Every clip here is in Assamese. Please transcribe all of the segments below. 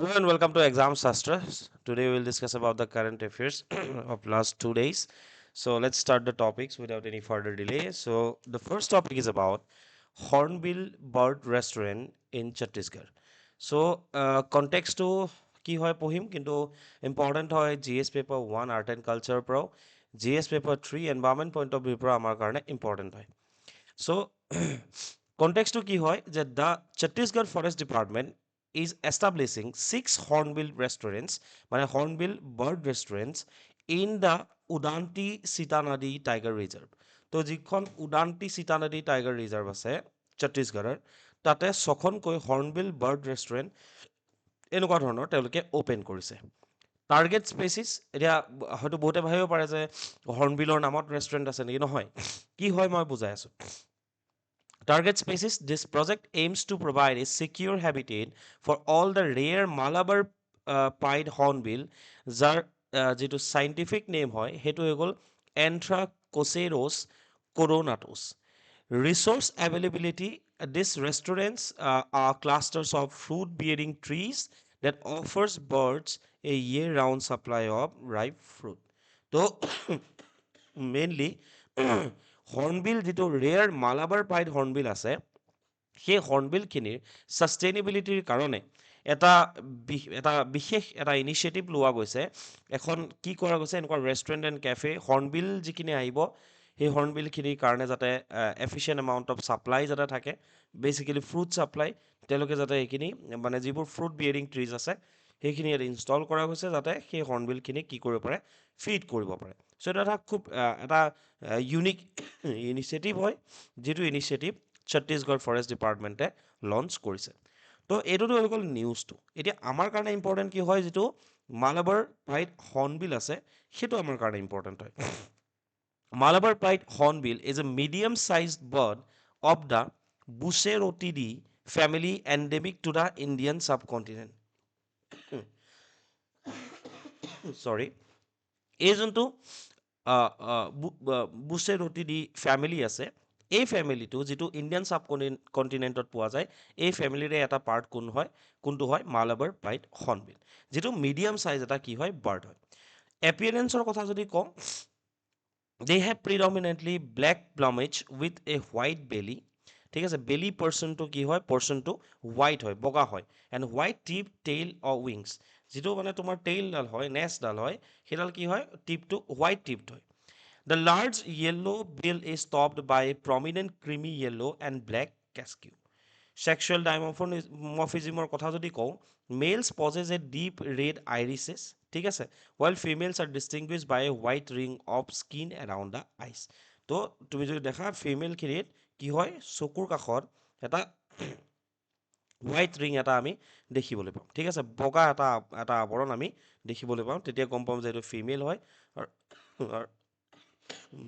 Hello and welcome to Exam Sastra. Today we will discuss about the current affairs of last 2 days. So let's start the topics without any further delay. So the first topic is about Hornbill Bird Restaurant in Chhattisgarh. So context to কি হয় পঢ়িম কিন্তু ইম্পৰ্টেণ্ট হয় GS পেপাৰ 1 আৰ্ট এণ্ড কালচাৰৰ পৰাও GS paper 3 environment point of ভিউৰ পৰা আমাৰ কাৰণে ইম্পৰ্টেণ্ট হয় চ' কনটেক্সটো কি হয় যে the Chhattisgarh forest department is establishing 6 hornbill restaurants, মানে hornbill bird restaurants in the Udanti Sitanadi Tiger Reserve. তো যিখন উদান্তি সীতানদী টাইগাৰ ৰিজাৰ্ভ আছে ছত্তীশগড়ৰ তাতে ছখনকৈ হৰ্ণবিল বাৰ্ড ৰেষ্টুৰেণ্ট এনেকুৱা ধৰণৰ তেওঁলোকে অ'পেন কৰিছে টাৰ্গেট স্পেচিছ এতিয়া হয়তো বহুতে ভাবিব পাৰে যে হৰ্ণবিলৰ নামত ৰেষ্টুৰেণ্ট আছে নেকি নহয় কি হয় মই বুজাই আছোঁ Target species, this project aims to provide a secure habitat for all the rare Malabar pied hornbill, যাৰ যিটো scientific name হয় সেইটো হৈ গ'ল Anthracoceros coronatus. Resource availability, these restaurants are clusters of fruit-bearing trees that offers birds a year-round supply of ripe fruit. So mainly hornbill যিটো ৰেয়াৰ মালাবাৰ পাইড হৰ্ণবিল আছে সেই হৰ্ণবিলখিনিৰ ছাষ্টেইনেবিলিটিৰ কাৰণে এটা এটা বিশেষ এটা ইনিচিয়েটিভ লোৱা গৈছে এখন কি কৰা গৈছে এনেকুৱা ৰেষ্টুৰেণ্ট এণ্ড কেফে হৰ্ণবিল যিখিনি আহিব সেই হৰ্ণবিলখিনিৰ কাৰণে যাতে এফিচিয়েণ্ট এমাউণ্ট অফ ছাপ্লাই যাতে থাকে বেচিকেলি ফ্ৰুট ছাপ্লাই তেওঁলোকে যাতে এইখিনি মানে যিবোৰ ফ্ৰুট বিয়েৰিং ট্ৰিজ আছে সেইখিনি ইয়াত ইনষ্টল কৰা হৈছে যাতে সেই হৰ্ণবিলখিনি কি কৰিব পাৰে ফিড কৰিব পাৰে চ' এইটো এটা খুব এটা ইউনিক ইনিচিয়েটিভ হয় যিটো ইনিচিয়েটিভ ছত্তীশগড় ফৰেষ্ট ডিপাৰ্টমেণ্টে লঞ্চ কৰিছে তো এইটোতো হৈ গ'ল নিউজটো এতিয়া আমাৰ কাৰণে ইম্পৰ্টেণ্ট কি হয় যিটো মালাবাৰ প্ৰাইড হৰ্ণবিল আছে সেইটো আমাৰ কাৰণে ইম্পৰ্টেণ্ট হয় Malabar Pied Hornbill is a medium-sized bird of the Bucerotidae family endemic to the Indian subcontinent. Sorry. এই যোনটো বুচেৰটিডি ফেমিলি আছে এই ফেমিলিটো যিটো ইণ্ডিয়ান চাব কণ্টিনেণ্টত পোৱা যায় এই ফেমিলিৰে এটা পাৰ্ট কোনটো হয় মালাবাৰ পাইড হৰ্ণবিল যিটো মিডিয়াম চাইজ এটা কি হয় বাৰ্ড হয় এপিয়াৰেঞ্চৰ কথা যদি কওঁ they have predominantly black plumage with a white belly ঠিক আছে বেলি পৰ্চনটো কি হয় পৰ্চনটো হোৱাইট হয় বগা হয় and white tip tail O wings যিটো মানে তোমাৰ টেইলডাল হয় নেচডাল হয় সেইডাল কি হয় টিপটো হোৱাইট টিপড হয় The large yellow bill is topped by a prominent creamy yellow and black cascue. Sexual dimorphismৰ কথা যদি কওঁ মেলছ পজেছ এ ডিপ ৰেড আইৰিছেছ ঠিক আছে while females are distinguished by a white ring of skin around the eyes তো তুমি যদি দেখা ফিমেলখিনিত কি হয় চকুৰ কাষত এটা হোৱাইট ৰিং এটা আমি দেখিবলৈ পাওঁ ঠিক আছে বগা এটা এটা আৱৰণ আমি দেখিবলৈ পাওঁ তেতিয়া গম পাম যে এইটো ফিমেল হয় আৰু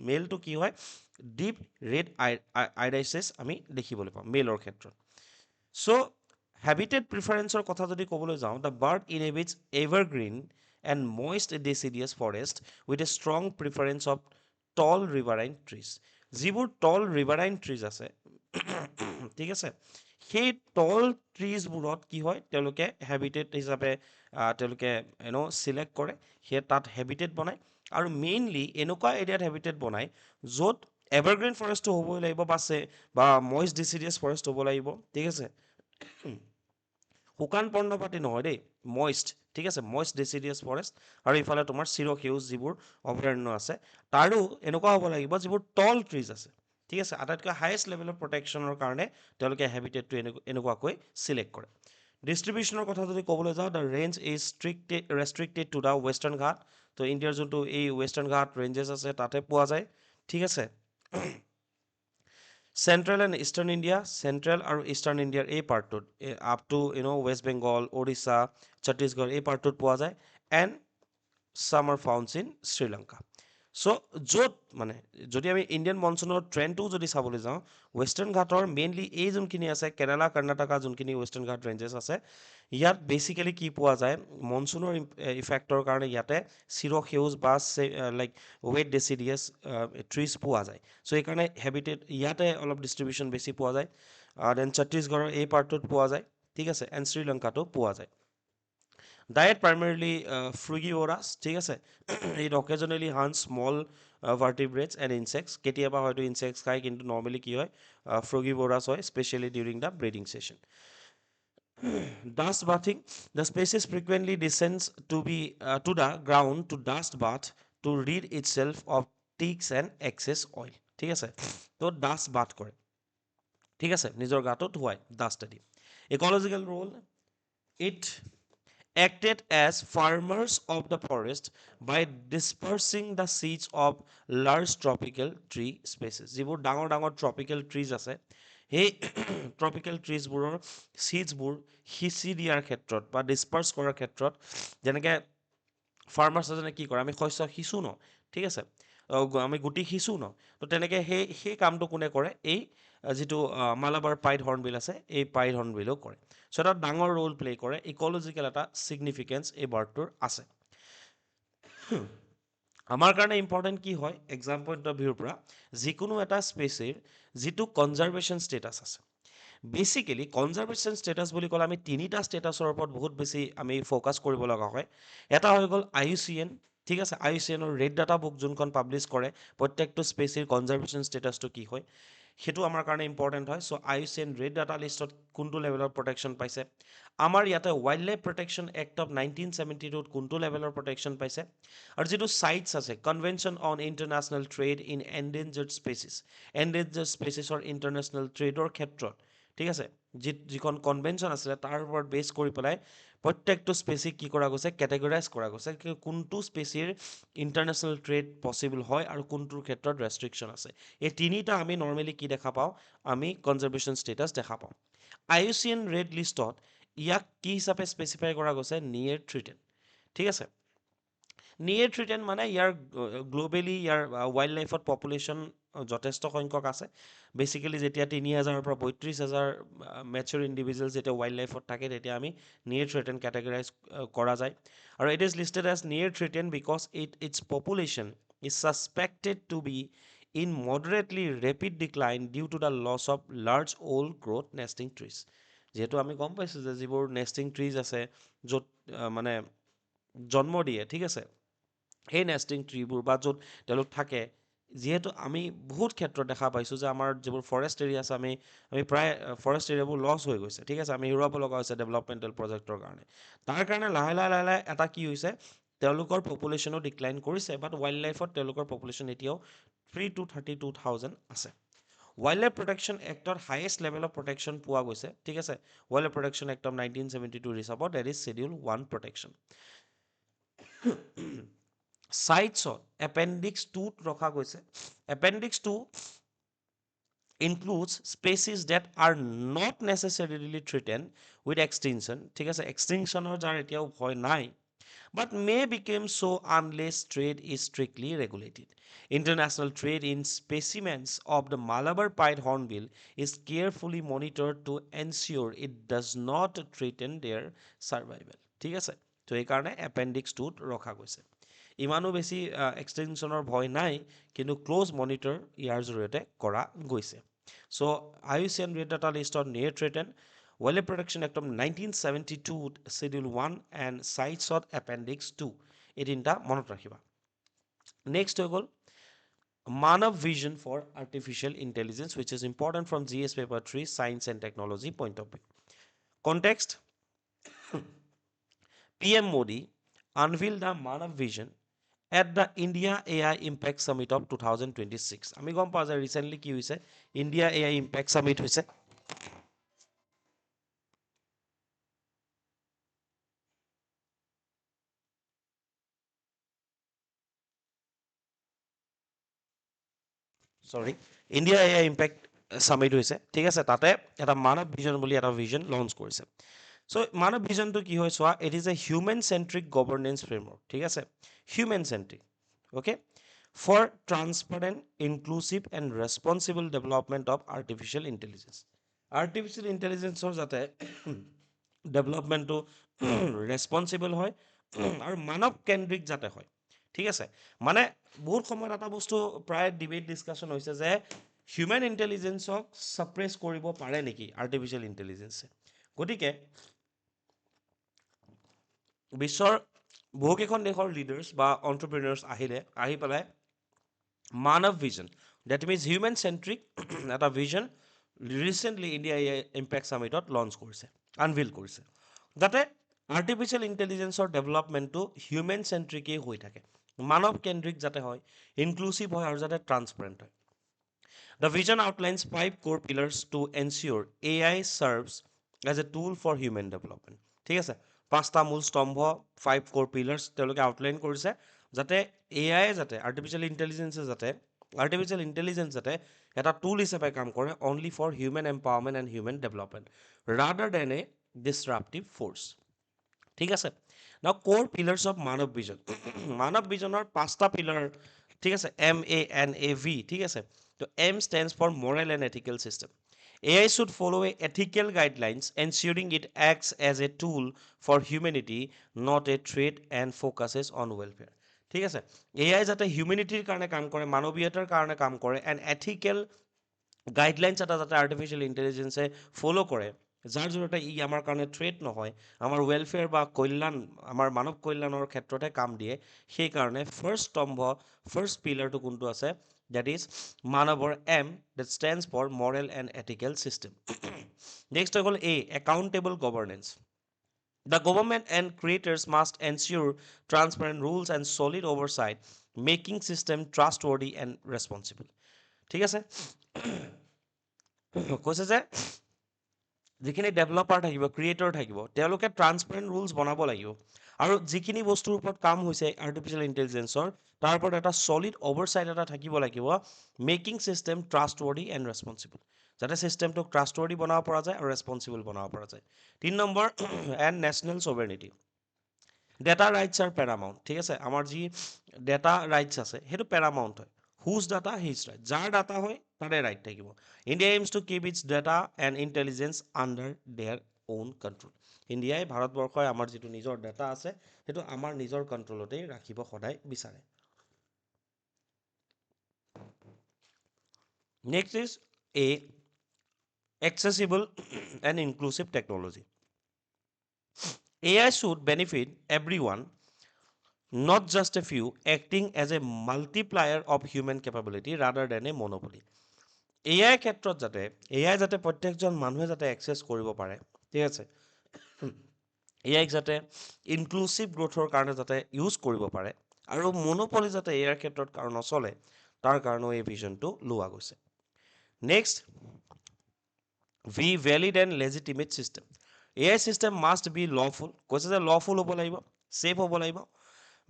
মেলটো কি হয় ডিপ ৰেড আইৰাইছেছ আমি দেখিবলৈ পাওঁ মেলৰ ক্ষেত্ৰত চ' হেবিটেড প্ৰিফাৰেঞ্চৰ কথা যদি ক'বলৈ যাওঁ the bird inhabits evergreen and moist deciduous forest with a strong preference of tall riverine trees যিবোৰ টল ৰিভাৰাইন ট্ৰিজ আছে ঠিক আছে সেই টল ট্ৰিজবোৰত কি হয় তেওঁলোকে হেবিটেড হিচাপে তেওঁলোকে চিলেক্ট কৰে সেই তাত হেবিটেড বনায় আৰু মেইনলি এনেকুৱা এৰিয়াত হেবিটেড বনায় য'ত এভাৰগ্ৰীণ ফৰেষ্টটো হ'বই লাগিব বা মইষ্ট ডিচিডিয়াছ ফৰেষ্ট হ'ব লাগিব ঠিক আছে শুকান পৰ্ণপাতি নহয় দেই মইষ্ট ঠিক আছে মইষ্ট ডেচিডিয়াছ ফৰেষ্ট আৰু ইফালে তোমাৰ চিৰসেউজ যিবোৰ অভয়াৰণ্য আছে তাৰো এনেকুৱা হ'ব লাগিব যিবোৰ টল ট্ৰিজ আছে ঠিক আছে আটাইতকৈ হায়েষ্ট লেভেলৰ প্ৰটেকশ্যনৰ কাৰণে তেওঁলোকে হেবিটেডটো এনেকুৱাকৈ চিলেক্ট কৰে ডিষ্ট্ৰিবিউশ্যনৰ কথা যদি ক'বলৈ যাওঁ the range is restricted to the western ঘাট তো ইণ্ডিয়াৰ যোনটো এই ৱেষ্টাৰ্ণ ঘাট ৰেঞ্জেছ আছে তাতে পোৱা যায় ঠিক আছে central and eastern India central আৰু ইষ্টাৰ্ণ ইণ্ডিয়াৰ এই পাৰ্টটোত আপ টু ৱেষ্ট বেংগল উৰিষ্যা ছত্তীশগড় এই পাৰ্টটোত পোৱা যায় and some are found in Sri Lanka so' য'ত মানে যদি আমি ইণ্ডিয়ান মনচুনৰ ট্ৰেণ্ডটোও যদি চাবলৈ যাওঁ ৱেষ্টাৰ্ণ ঘাটৰ মেইনলি এই যোনখিনি আছে কেৰালা কৰ্ণাটকা যোনখিনি ৱেষ্টাৰ্ণ ঘাট ৰেঞ্জেছ আছে ইয়াত বেচিকেলি কি পোৱা যায় মনচুনৰ ইফেক্টৰ কাৰণে ইয়াতে চিৰসেউজ বা লাইক ৱেট ডেচিডিয়াছ ট্ৰিজ পোৱা যায় চ' সেইকাৰণে হেবিটেড ইয়াতে অলপ ডিষ্ট্ৰিবিউশ্যন বেছি পোৱা যায় দেন ছত্তীশগড়ৰ এই পাৰ্টটোত পোৱা যায় ঠিক আছে এণ্ড শ্ৰীলংকাতো পোৱা যায় Diet primarily frugivorous, ঠিক আছে? It occasionally hunts small vertebrates and insects. কেতিয়াবা হয়তো insects খায়, কিন্তু normally কি হয়? Frugivorous হয়, especially during the breeding session. Dust bathing. The species frequently descends to the ground to dust bath to rid itself of ticks and excess oil. ঠিক আছে? তো dust bath কৰে, ঠিক আছে, নিজৰ গাটো ধুৱায় ডাষ্টেদি। Ecological role, it acted as farmers of the forest by dispersing the seeds of large tropical tree species. যিবোৰ ডাঙৰ ডাঙৰ ট্ৰপিকেল ট্ৰিজ আছে, সেই ট্ৰপিকেল ট্ৰিজবোৰৰ চিডছবোৰ সিঁচি দিয়াৰ ক্ষেত্ৰত বা ডিছপাৰ্চ কৰাৰ ক্ষেত্ৰত, যেনেকৈ ফাৰ্মাৰ্ছ এজনে কি কৰে, আমি শস্য সিঁচো ন, ঠিক আছে, আমি গুটি সিঁচো ন, তো তেনেকৈ সেই কামটো কোনে কৰে, এই যিটো মালাবাৰ পাইড হৰ্ণবিল আছে, এই পাইড হৰ্ণবিলেও কৰে। চ' এটা ডাঙৰ ৰোল প্লে কৰে, ইক'লজিকেল এটা ছিগনিফিকেঞ্চ এই বাৰ্ডটোৰ আছে। আমাৰ কাৰণে ইম্পৰ্টেণ্ট কি হয়, এক্সাম পইণ্ট অফ ভিউৰ পৰা, যিকোনো এটা স্পেচিৰ যিটো কনজাৰ্ভেশ্যন ষ্টেটাছ আছে। বেচিকেলি কনজাৰ্ভেশ্যন ষ্টেটাছ বুলি ক'লে আমি তিনিটা ষ্টেটাছৰ ওপৰত বহুত বেছি আমি ফ'কাছ কৰিব লগা হয়। এটা হৈ গ'ল IUCN, ঠিক আছে, IUCNৰ ৰেড ডাটা বুক যোনখন পাব্লিছ কৰে প্ৰত্যেকটো স্পেচিৰ কনজাৰ্ভেশ্যন ষ্টেটাছটো কি হয়, সেইটো আমাৰ কাৰণে ইম্পৰ্টেণ্ট হয়। চ' IUCN ৰেড ডাটা লিষ্টত কোনটো লেভেলৰ প্ৰটেকশ্যন পাইছে, আমাৰ ইয়াতে wildlife protection act of 1972 কোনটো লেভেলৰ প্ৰটেকশ্যন পাইছে, আৰু যিটো চাইটছ আছে, convention on international trade in endangered স্পেচিছৰ ইণ্টাৰনেশ্যনেল ট্ৰেডৰ ক্ষেত্ৰত, ঠিক আছে, যিখন কনভেনশ্যন আছিলে তাৰ ওপৰত বেছ কৰি পেলাই প্ৰত্যেকটো স্পেচিক কি কৰা গৈছে, কেটেগৰাইজ কৰা গৈছে, কোনটো স্পেচিৰ ইণ্টাৰনেশ্যনেল ট্ৰেড পচিবল হয় আৰু কোনটোৰ ক্ষেত্ৰত ৰেষ্ট্ৰিকশ্যন আছে। এই তিনিটা আমি নৰ্মেলি কি দেখা পাওঁ, আমি কনজাৰ্ভেশ্যন ষ্টেটাছ দেখা পাওঁ। IUCN ৰেড লিষ্টত ইয়াক কি হিচাপে স্পেচিফাই কৰা গৈছে, নিয়েৰ থ্ৰিটেন, ঠিক আছে। নিয়েৰ থ্ৰিটেন মানে ইয়াৰ গ্ল'বেলি ইয়াৰ ৱাইল্ড লাইফত পপুলেশ্যন যথেষ্ট সংখ্যক আছে। বেচিকেলি যেতিয়া 30,000-ৰ পৰা 32,000 মেচিয়ৰ ইণ্ডিভিজুৱেল যেতিয়া ৱাইল্ড লাইফত থাকে, তেতিয়া আমি নিয়েৰ থ্ৰিটেন কেটেগৰাইজ কৰা যায়। আৰু it is listed as near threatened because its population is suspected to be in moderately rapid decline due to the loss of large old growth nesting trees. যিহেতু আমি গম পাইছোঁ যে যিবোৰ নেষ্টিং ট্ৰিজ আছে, য'ত মানে জন্ম দিয়ে, ঠিক আছে, সেই নেষ্টিং ট্ৰিবোৰ বা য'ত তেওঁলোক থাকে, যিহেতু আমি বহুত ক্ষেত্ৰত দেখা পাইছোঁ যে আমাৰ যিবোৰ ফৰেষ্ট এৰিয়া আছে, আমি প্ৰায় ফৰেষ্ট এৰিয়াবোৰ লছ হৈ গৈছে, ঠিক আছে, আমি হেৰুৱাব লগা হৈছে ডেভেলপমেণ্টেল প্ৰজেক্টৰ কাৰণে। তাৰ কাৰণে লাহে লাহে লাহে লাহে এটা কি হৈছে, তেওঁলোকৰ পপুলেশ্যনো ডিক্লাইন কৰিছে, বাট ৱাইল্ড লাইফত তেওঁলোকৰ পপুলেশ্যন এতিয়াও 3 to 32,000 আছে। ৱাইল্ড লাইফ প্ৰটেকশ্যন এক্টৰ হাইয়েষ্ট লেভেল অফ প্ৰটেকশ্যন পোৱা গৈছে, ঠিক আছে, wildlife protection act of 1972 হিচাপত, ডেট ইজ Schedule 1 প্ৰটেকশ্যন। চাইটছত এপেণ্ডিক্স 2ত ৰখা গৈছে। Appendix 2 includes species that are not necessarily threatened with extinction, ঠিক আছে, এক্সটিংশ্যনৰ যাৰ এতিয়াও ভয় নাই, but may become so unless trade is strictly regulated. International trade in specimens of the Malabar pied hornbill is carefully monitored to ensure it does not threaten their survival. ঠিক আছে, তো এইকাৰণে এপেণ্ডিক্স 2ত ৰখা গৈছে। ইমানো বেছি এক্সটেনশ্যনৰ ভয় নাই, কিন্তু ক্ল'জ মনিটৰ ইয়াৰ জৰিয়তে কৰা গৈছে। চ' IUCN ৰেড ডাটা লিষ্টত near threatened, wildlife protection act of 1972 Schedule 1 and চাইটছত এপেণ্ডিক্স 2, এই তিনিটা মনত ৰাখিবা। নেক্সট হৈ গ'ল Manav vision for artificial intelligence, which is important from GS paper 3 science and technology point of view. Context: PM Modi unveiled the Manav Vision at the India AI Impact Summit of 2026. আমি গম পাওঁ যে ৰিচেণ্টলি কি হৈছে, ইণ্ডিয়া AI Impact Summit হৈছে। ইণ্ডিয়া AI Impact Summit হৈছে, ঠিক আছে, তাতে এটা মানৱ ভিজন বুলি এটা ভিজন লঞ্চ কৰিছে। চ' মানৱ ভিজনটো কি হয় চোৱা, it is a human centric governance framework, ঠিক আছে, human centric, okay, for transparent, inclusive and responsible development of artificial intelligence. Artificial ইণ্টেলিজেঞ্চৰ যাতে ডেভেলপমেণ্টটো ৰেছপনচিবল হয় আৰু মানৱ কেন্দ্ৰিক যাতে হয়, ঠিক আছে। মানে বহুত সময়ত এটা বস্তু প্ৰায় ডিবেট ডিছকাশ্যন হৈছে যে হিউমেন ইণ্টেলিজেঞ্চক ছাপ্ৰেছ কৰিব পাৰে নেকি আৰ্টিফিচিয়েল ইণ্টেলিজেঞ্চে। গতিকে বিশ্বৰ বহুকেইখন দেশৰ লিডাৰ্ছ বা অন্টাৰপ্ৰিনাৰ্ছ আহি পেলাই Manav vision, that means human centric এটা ভিজন ৰিচেণ্টলি ইণ্ডিয়া ইম্পেক্ট ছামিটত লঞ্চ কৰিছে, আনভিল কৰিছে, যাতে আৰ্টিফিচিয়েল ইণ্টেলিজেঞ্চৰ ডেভেলপমেণ্টটো হিউমেন চেণ্ট্ৰিকেই হৈ থাকে, মানৱ কেন্দ্ৰিক যাতে হয়, ইনক্লুচিভ হয় আৰু যাতে ট্ৰান্সপাৰেণ্ট হয়। The vision outlines 5 core pillars to ensure AI serves as a tool for human development. ঠিক আছে, 5টা মূল স্তম্ভ, 5 core pillars তেওঁলোকে আউটলাইন কৰিছে, যাতে AI যাতে আৰ্টিফিচিয়েল ইণ্টেলিজেঞ্চ যাতে এটা টুল হিচাপে কাম কৰে only for human empowerment and human development rather than a disruptive force. ঠিক আছে, নাও কোৰ পিলাৰ্ছ অফ মানৱ ভিজন। মানৱ ভিজনৰ 5টা পিলাৰ, ঠিক আছে, MANAV, ঠিক আছে। তো M stands for moral and ethical system. AI should follow a ethical guidelines, ensuring it acts as a tool for humanity, not a threat, and focuses on welfare. ঠিক আছে, AI যাতে হিউমেনিটিৰ কাৰণে কাম কৰে, মানৱীয়তাৰ কাৰণে কাম কৰে, এণ্ড এথিকেল গাইডলাইনছ এটা যাতে আৰ্টিফিচিয়েল ইণ্টেলিজেঞ্চে ফ'ল' কৰে, যাৰ জৰিয়তে ই আমাৰ কাৰণে থ্ৰেট নহয়, আমাৰ ৱেলফেয়াৰ বা কল্যাণ, আমাৰ মানৱ কল্যাণৰ ক্ষেত্ৰতে কাম দিয়ে, সেইকাৰণে ফাৰ্ষ্ট পিলাৰটো কোনটো আছে, that is মানৱৰ M, that stands for moral and ethical system. Next হৈ গ'ল A, accountable governance. The government and creators must ensure transparent rules and solid oversight, making system trustworthy and responsible. ঠিক আছে, কৈছে যে যিখিনি ডেভেলপাৰ থাকিব, ক্ৰিয়েটৰ থাকিব, তেওঁলোকে ট্ৰান্সপাৰেণ্ট ৰুলছ বনাব লাগিব, আৰু যিখিনি বস্তুৰ ওপৰত কাম হৈছে আৰ্টিফিচিয়েল ইণ্টেলিজেঞ্চৰ, তাৰ ওপৰত এটা ছলিড অভাৰচাইট এটা থাকিব লাগিব, মেকিং ছিষ্টেম ট্ৰাষ্টৱৰ্ডি এণ্ড ৰেছপনচিবল, যাতে ছিষ্টেমটোক ট্ৰাষ্টৱৰ্ডি বনাব পৰা যায় আৰু ৰেছপনচিবল বনাব পৰা যায়। 3 number, and national sovereignty. Data rights are paramount. ঠিক আছে, আমাৰ যি ডেটা ৰাইটছ আছে সেইটো পেৰামাউণ্ট হয়, হুজ ডাটা হিজ ৰাইট, যাৰ ডাটা হয় তাৰে ৰাইট থাকিব। India aims to keep its data and intelligence under their own control. ইণ্ডিয়াই, ভাৰতবৰ্ষই আমাৰ যিটো নিজৰ ডেটা আছে সেইটো আমাৰ নিজৰ কণ্ট্ৰলতেই ৰাখিব সদায় বিচাৰে। Next is a accessible and inclusive technology. AI should benefit everyone, not just a few, acting as a multiplier of human capability rather than a monopoly. AI ক্ষেত্ৰত যাতে AI যাতে প্ৰত্যেকজন মানুহে যাতে এক্সেছ কৰিব পাৰে, ঠিক আছে, AI যাতে ইনক্লুচিভ গ্ৰ'থৰ কাৰণে যাতে ইউজ কৰিব পাৰে, আৰু মনোপলি যাতে AI ক্ষেত্ৰত নচলে, তাৰ কাৰণেও এই ভিজনটো লোৱা গৈছে। Next, V valid and legitimate system. AI system must be lawful, কৈছে যে lawful হ'ব লাগিব, safe হ'ব লাগিব,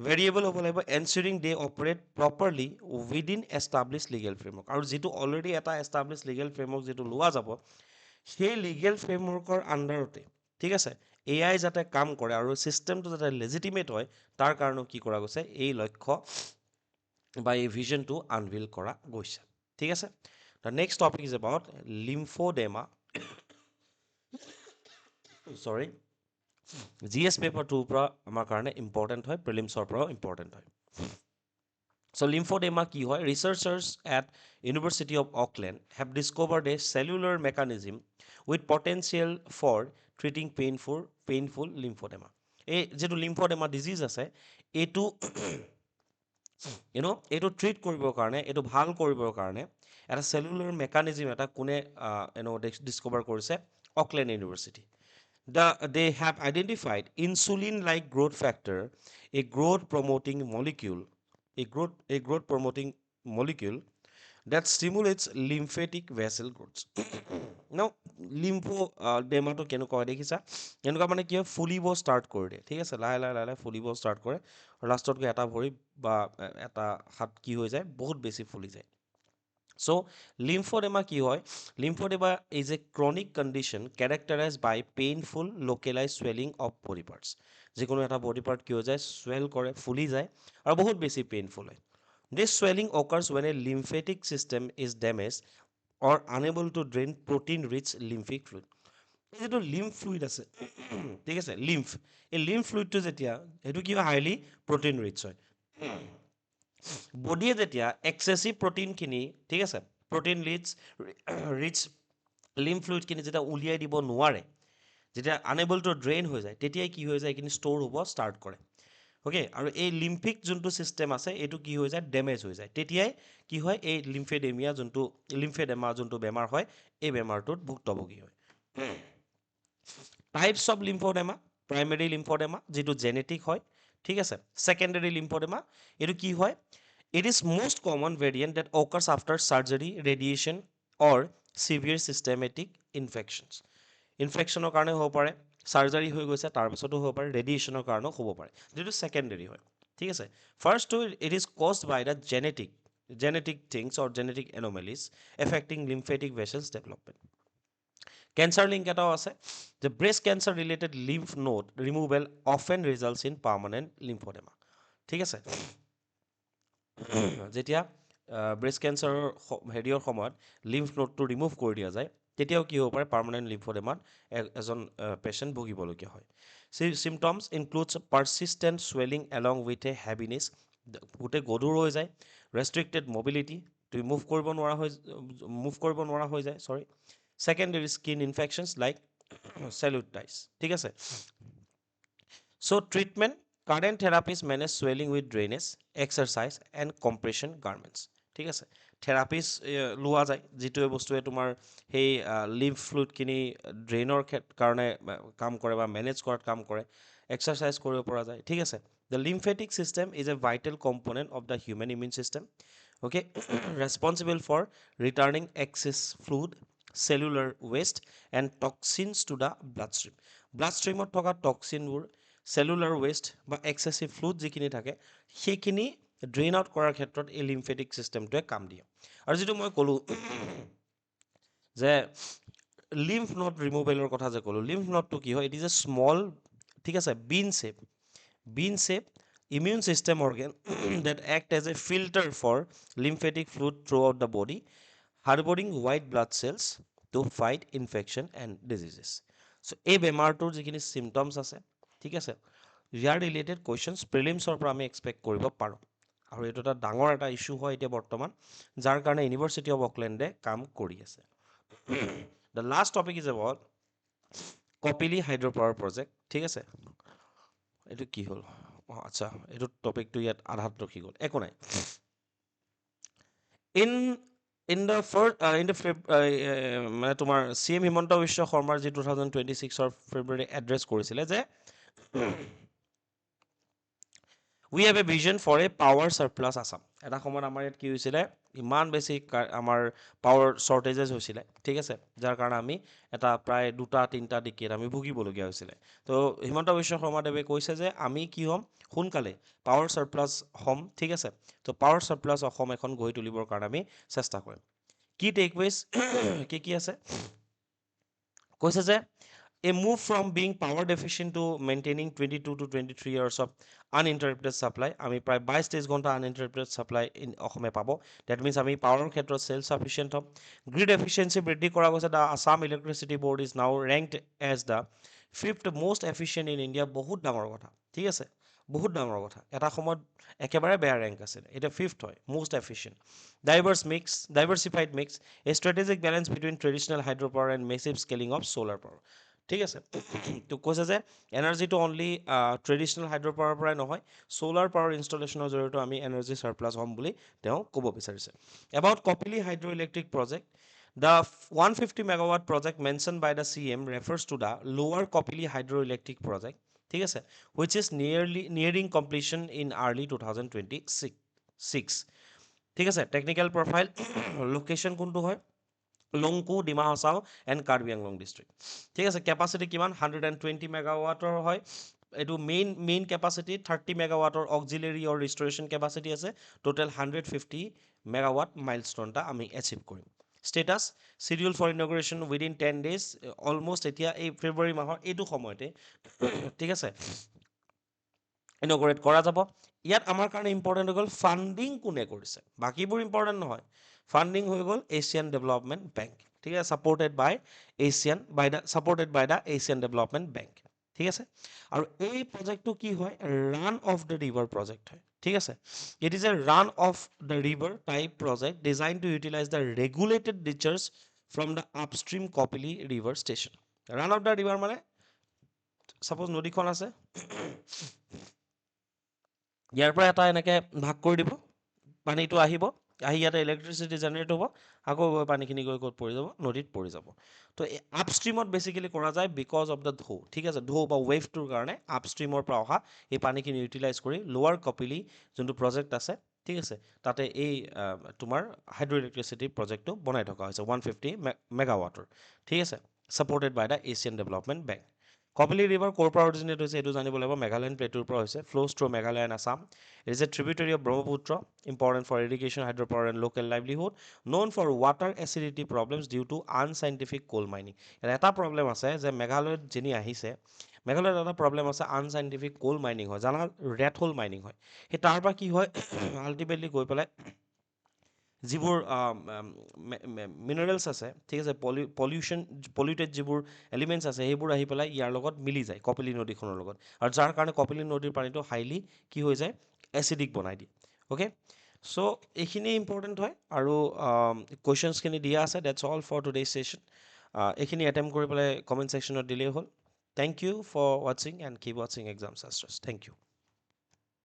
ভেৰিয়েবল হ'ব লাগিব, ensuring they operate properly within established legal framework, আৰু যিটো অলৰেডি এটা established legal framework যিটো লোৱা যাব, সেই লিগেল ফ্ৰেমৱৰ্কৰ আণ্ডাৰতে, ঠিক আছে, AI যাতে কাম কৰে আৰু ছিষ্টেমটো যাতে লেজিটিমেট হয়, তাৰ কাৰণেও কি কৰা গৈছে, এই লক্ষ্য বা এই ভিজনটো আনভিল কৰা গৈছে। ঠিক আছে, the next topic is about lymphoedema. Sorry, GS paper 2ৰ পৰা আমাৰ কাৰণে ইম্পৰ্টেণ্ট হয়, প্ৰিলিমছৰ পৰাও ইম্পৰ্টেণ্ট হয়। So lymphedema কি হয়? Researchers at University of Auckland have discovered a cellular mechanism with potential for treating painful lymphedema. এই যেটো lymphedema disease আছে, এইটো এইটো ট্ৰিট কৰিবৰ কাৰণে, এইটো ভাল কৰিবৰ কাৰণে এটা cellular mechanism এটা কোনে ডিস্কভাৰ কৰিছে? Auckland university. They have identified insulin-like growth factor, a growth promoting molecule that stimulates lymphatic vessel growth. Now, lymphodema কেনেকুৱা হয় দেখিছা? এনেকুৱা মানে কি হয়, ফুলিব ষ্টাৰ্ট কৰি দিয়ে, ঠিক আছে, লাহে লাহে লাহে ফুলিব ষ্টাৰ্ট কৰে, লাষ্টত গৈ এটা ভৰি বা এটা হাত কি হৈ যায়, বহুত বেছি ফুলি যায়। So, lymphedema কি হয়? Lymphedema is a chronic condition characterized by painful localized swelling of body parts. যিকোনো এটা body part কি হৈ যায়, swell কৰে, ফুলি যায়, আৰু বহুত বেছি পেইনফুল হয়। This swelling occurs when a lymphatic system is damaged or unable to drain protein-rich lymphic fluid. এই যিটো লিম্ফ ফ্লুইড আছে, ঠিক আছে, এই লিম্ফ ফ্লুইডটো যেতিয়া, সেইটো কি হয়, হাইলি প্ৰটিন ৰিচ হয়। বডিয়ে যেতিয়া এক্সেচিভ প্ৰটিনখিনি, ঠিক আছে, প্ৰটিন ৰিচ লিম্ফ ফ্লুইডখিনি যেতিয়া উলিয়াই দিব নোৱাৰে, যেতিয়া আনএবল টু ড্ৰেইন হৈ যায় তেতিয়াই কি হৈ যায় এইখিনি ষ্ট'ৰ হ'ব ষ্টাৰ্ট কৰে অ'কে আৰু এই লিম্ফিক যোনটো ছিষ্টেম আছে এইটো কি হৈ যায় ডেমেজ হৈ যায় তেতিয়াই কি হয় এই লিম্ফেডেমা যোনটো বেমাৰ হয় এই বেমাৰটোত ভুক্তভোগী হয় টাইপছ অফ লিম্ফোডেমা প্ৰাইমেৰী লিম্ফোডেমা যিটো জেনেটিক হয় ঠিক আছে ছেকেণ্ডেৰী লিম্ফোডেমা এইটো কি হয় it is most common variant that occurs after surgery radiation or severe systematic infections ইনফেকশ্যনৰ কাৰণে হ'ব পাৰে চাৰ্জাৰী হৈ গৈছে তাৰপিছতো হ'ব পাৰে ৰেডিয়েশ্যনৰ কাৰণেও হ'ব পাৰে যিটো ছেকেণ্ডেৰী হয় ঠিক আছে ফাৰ্ষ্টটো it is caused by the genetic things or genetic anomalies affecting lymphatic vessels development cancer link এটাও আছে যে breast cancer related lymph node removal often results in permanent lymphoedema ঠিক আছে যেতিয়া ব্ৰেষ্ট কেঞ্চাৰৰ হেৰিয়ৰ সময়ত লিম্ফ নোডটো ৰিমুভ কৰি দিয়া যায় তেতিয়াও কি হ'ব পাৰে পাৰ্মানেণ্ট লিম্ফোডেমাত এজন পেচেণ্ট ভুগিবলগীয়া হয় symptoms includes persistent swelling along with a heaviness গোটেই গধুৰ হৈ যায় ৰেষ্ট্ৰিক্টেড মবিলিটি তুমি মুভ কৰিব নোৱাৰা হৈ যায় sorry secondary skin infections like cellulitis ঠিক আছে so' treatment current therapies manage swelling with drainage exercise and compression garments ঠিক আছে থেৰাপিজ লোৱা যায় যিটোৱে বস্তুৱে তোমাৰ সেই লিম্ফ ফ্লুইডখিনি ড্ৰেইনৰ কাৰণে কাম কৰে বা মেনেজ কৰাত কাম কৰে এক্সাৰচাইজ কৰিব পৰা যায় ঠিক আছে the lymphatic system is a vital component of the human immune system okay responsible for returning excess fluid cellular waste and toxins to the bloodstream bloodstreamত থকা টক্সিনবোৰ cellular waste বা excessive fluid যিখিনি থাকে সেইখিনি ড্ৰেইন আউট কৰাৰ ক্ষেত্ৰত এই লিম্ফেটিক ছিষ্টেমটোৱে কাম দিয়ে আৰু যিটো মই ক'লোঁ যে লিম্ফ নড ৰিমুভেলৰ কথা যে ক'লোঁ লিম্ফ নডটো কি হয় ইট ইজ এ স্মল ঠিক আছে bean shape immune system organ that act as a filter for lymphatic fluid throughout the body harboring white blood cells to fight infection and diseases so এই বেমাৰটোৰ যিখিনি চিমটমছ আছে ঠিক আছে ইয়াৰ ৰিলেটেড কুৱেশ্যনছ প্ৰিলিমছৰ পৰা আমি এক্সপেক্ট কৰিব পাৰোঁ আৰু এইটো এটা ডাঙৰ এটা ইছ্যু হয় এতিয়া বৰ্তমান যাৰ কাৰণে ইউনিভাৰ্চিটি অফ অকলেণ্ডে কাম কৰি আছে the last topic is about Kopili hydropower project ঠিক আছে এইটো কি হ'ল আচ্ছা এইটো টপিকটো ইয়াত আধাত ৰখি গ'ল একো নাই মানে তোমাৰ CM হিমন্ত বিশ্ব শৰ্মাৰ যি 2026 ফেব্ৰুৱাৰী এড্ৰেছ কৰিছিলে যে we have a vision for a power surplus Assam এটা সময়ত আমাৰ ইয়াত কি হৈছিলে ইমান বেছি আমাৰ পাৱাৰ শ্বৰ্টেজেছ হৈছিলে ঠিক আছে যাৰ কাৰণে আমি এটা প্ৰায় 2-3টা ডিকেট আমি ভুগিবলগীয়া হৈছিলে তো হিমন্ত বিশ্ব শৰ্মাদেৱে কৈছে যে আমি কি হ'ম সোনকালে পাৱাৰ চাৰপ্লাছ হ'ম ঠিক আছে তো পাৱাৰ চাৰপ্লাছ অসম এখন গঢ়ি তুলিবৰ কাৰণে আমি চেষ্টা কৰিম কি টেকৱেজ কি আছে কৈছে যে a move from being power deficient to maintaining 22 to 23 years of uninterrupted supply আমি প্ৰায় 22-23 ঘণ্টা uninterrupted supply in অসমে পাব that means আমি পাৱাৰৰ ক্ষেত্ৰত self sufficient হ'ম grid efficiency বৃদ্ধি কৰা গৈছে the Assam Electricity Board is now ranked as the 5th most efficient in India বহুত ডাঙৰ কথা ঠিক আছে বহুত ডাঙৰ কথা এটা সময়ত একেবাৰে বেয়া ৰেংক আছিল এটা 5th হয় most efficient diversified mix a strategic balance between traditional hydropower and massive scaling of solar power ঠিক আছে তো কৈছে যে এনাৰ্জিটো অনলি ট্ৰেডিশ্যনেল হাইড্ৰ পাৱাৰৰ পৰাই নহয় চ'লাৰ পাৱাৰ ইনষ্টলেশ্যনৰ জৰিয়তে আমি এনাৰ্জি চাৰপ্লাছ হ'ম বুলি তেওঁ ক'ব বিচাৰিছে about Kopili hydroelectric project the 150 megawatt project mention by the CM refers to the lower Kopili hydroelectric project ঠিক আছে which is nearing completion in early 2026 ঠিক আছে টেকনিকেল প্ৰফাইল লোকেশ্যন কোনটো হয় লংকু ডিমা হাছাও এণ্ড কাৰ্বি আংলং ডিষ্ট্ৰিক্ট ঠিক আছে কেপাচিটি কিমান 120 মেগাৱাটৰ হয় এইটো মেইন কেপাচিটি 30 মেগাৱাটৰ অক্সিলেৰী অৰ ৰিষ্টৰেশ্যন কেপাচিটি আছে টোটেল 150 মেগাৱাট মাইলষ্টন এটা আমি এচিভ কৰিম status schedule for integration within 10 days almost এতিয়া এই ফেব্ৰুৱাৰী মাহৰ এইটো সময়তে ঠিক আছে ইনগ্ৰেট কৰা যাব ইয়াত আমাৰ কাৰণে ইম্পৰ্টেণ্ট হৈ গ'ল ফাণ্ডিং কোনে কৰিছে বাকীবোৰ ইম্পৰ্টেণ্ট নহয় ফাণ্ডিং হৈ গ'ল এছিয়ান ডেভেলপমেণ্ট বেংক ঠিক আছে supported by the Asian development bank ঠিক আছে আৰু এই প্ৰজেক্টটো কি হয় run of the river project হয় ঠিক আছে it is a run of the river type project design to utilise the regulated discharge from the upstream Kopili river station run of the river মানে সাপোজ নদীখন আছে ইয়াৰ পৰা এটা এনেকৈ ভাগ কৰি দিব পানীটো আহিব আহি ইয়াতে ইলেক্ট্ৰিচিটি জেনেৰেট হ'ব আকৌ গৈ পানীখিনি গৈ ক'ত পৰি যাব নদীত পৰি যাব তো আপষ্ট্ৰীমত বেচিকেলি কৰা যায় বিকজ অফ দ্য ঢৌ ঠিক আছে ঢৌ বা ৱেভটোৰ কাৰণে আপষ্ট্ৰীমৰ পৰা অহা এই পানীখিনি ইউটিলাইজ কৰি লোৱাৰ কপিলি যোনটো প্ৰজেক্ট আছে ঠিক আছে তাতে এই তোমাৰ হাইড্ৰ' ইলেক্ট্ৰিচিটি প্ৰজেক্টটো বনাই থকা হৈছে 150 মেগাৱাটৰ ঠিক আছে supported by the Asian development bank Kopili river ক'ৰ পৰা অৰিজিনেট হৈছে এইটো জানিব লাগিব মেঘালয়ন প্লেটুৰ পৰা হৈছে flows through Meghalaya and Assam it is a tributary of Brahmaputra important for irrigation hydropower and local livelihood known for water acidity problems due to unscientific coal mining এটা প্ৰব্লেম আছে যে মেঘালয়ত যিনি আহিছে মেঘালয়ত এটা প্ৰব্লেম আছে আনচাইণ্টিফিক কোল মাইনিং হয় জানা ৰেড হোল মাইনিং হয় সেই তাৰ পৰা কি হয় আল্টিমেটলি গৈ পেলাই যিবোৰ মিনাৰেলছ আছে ঠিক আছে পলিউটেড যিবোৰ এলিমেণ্টছ আছে সেইবোৰ আহি পেলাই ইয়াৰ লগত মিলি যায় কপিলি নদীখনৰ লগত আৰু যাৰ কাৰণে কপিলি নদীৰ পানীটো হাইলি কি হৈ যায় এচিডিক বনাই দিয়ে অ'কে চ' এইখিনি ইম্পৰ্টেণ্ট হয় আৰু কুৱেশ্যনছখিনি দিয়া আছে that's all for today session এইখিনি এটেম্প কৰি পেলাই কমেণ্ট ছেকশ্যনত দিলেই হ'ল থেংক ইউ ফৰ ৱাচিং এণ্ড কিপ ৱাচিং এক্সাম শাস্ত্ৰছ থেংক ইউ